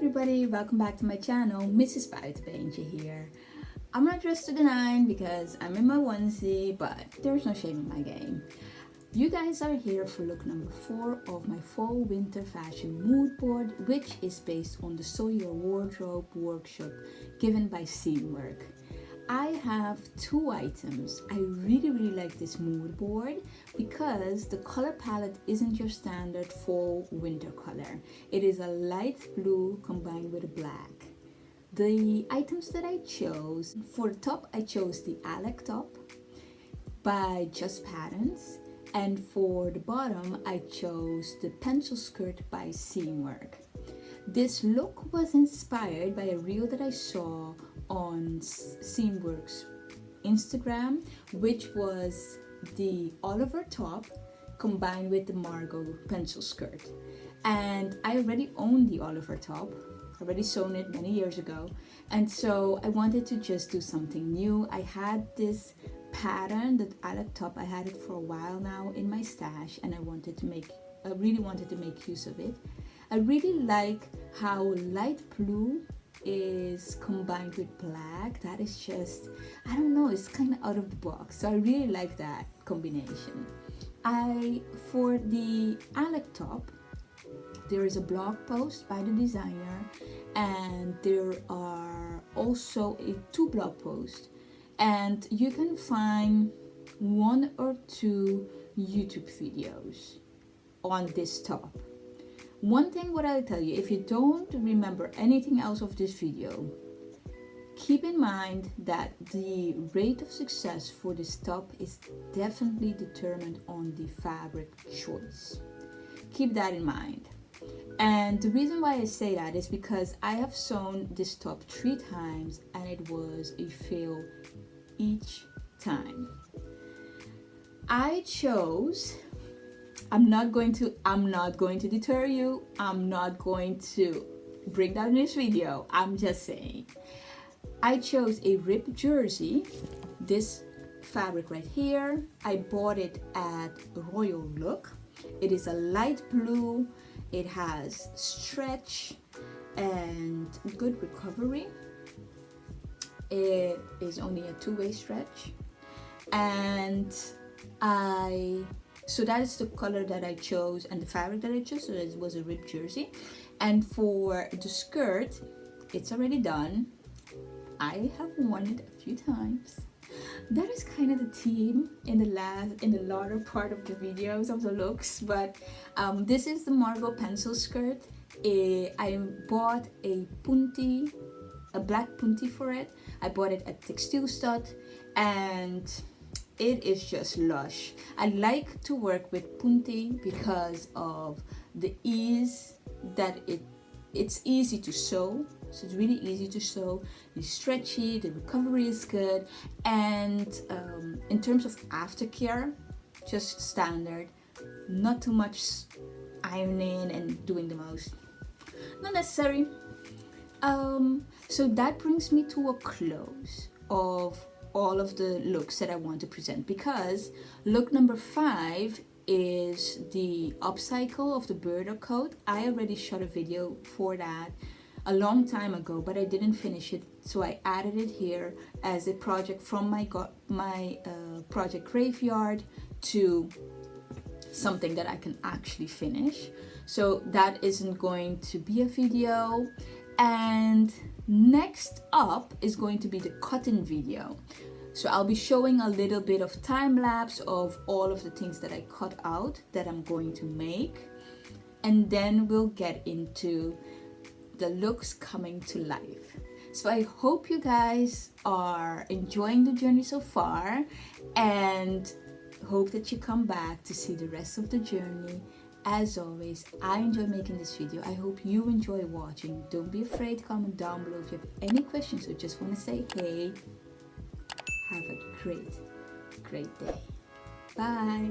everybody, welcome back to my channel. Mrs. Buitenbeentje here. I'm not dressed to the nine because I'm in my onesie, but there's no shame in my game. You guys are here for look number 4 of my fall winter fashion mood board, which is based on the Sew Your Wardrobe workshop given by Seamwork. I have 2 items. I really like this mood board because the color palette isn't your standard fall winter color. It is a light blue combined with a black. The items that I chose, for the top I chose the Alek top by Just Patterns, and for the bottom I chose the pencil skirt by Seamwork. This look was inspired by a reel that I saw on Seamwork's Instagram, which was the Oliver top combined with the Margo pencil skirt. And I already own the Oliver top, already sewn it many years ago, and so I wanted to just do something new. I had this pattern, the Alek top, I had it for a while now in my stash, and I really wanted to make use of it. I really like how light blue is combined with black. That is just, I don't know, it's kind of out of the box. So I really like that combination. For the Alek top, there is a blog post by the designer, and there are also 2 blog posts, and you can find 1 or 2 YouTube videos on this top. One thing what I'll tell you, if you don't remember anything else of this video, keep in mind that the rate of success for this top is definitely determined on the fabric choice. Keep that in mind. And the reason why I say that is because I have sewn this top 3 times and it was a fail each time. I'm not going to deter you. I'm not going to bring down this video. I'm just saying. I chose a ribbed jersey, this fabric right here. I bought it at Royal Look. It is a light blue. It has stretch and good recovery. It is only a 2-way stretch, and so that is the color that I chose and the fabric that I chose. So it was a ribbed jersey. And for the skirt, it's already done. I have worn it a few times. That is kind of the theme in the latter part of the videos of the looks. But this is the Margo pencil skirt. I bought a black punty for it. I bought it at Textile Stud, and it is just lush. I like to work with punty because of the ease that it's easy to sew. So it's really easy to sew. It's stretchy, the recovery is good, and in terms of aftercare, just standard. Not too much ironing and doing the most. Not necessary. So that brings me to a close of all of the looks that I want to present, because look number 5 is the upcycle of the birder coat. I already shot a video for that a long time ago, but I didn't finish it, so I added it here as a project from my project graveyard to something that I can actually finish. So that isn't going to be a video. And next up is going to be the cotton video. So I'll be showing a little bit of time lapse of all of the things that I cut out that I'm going to make, and then we'll get into the looks coming to life. So I hope you guys are enjoying the journey so far, and hope that you come back to see the rest of the journey. As always, I enjoy making this video. I hope you enjoy watching. Don't be afraid to comment down below if you have any questions or just want to say hey. Have a great day. Bye.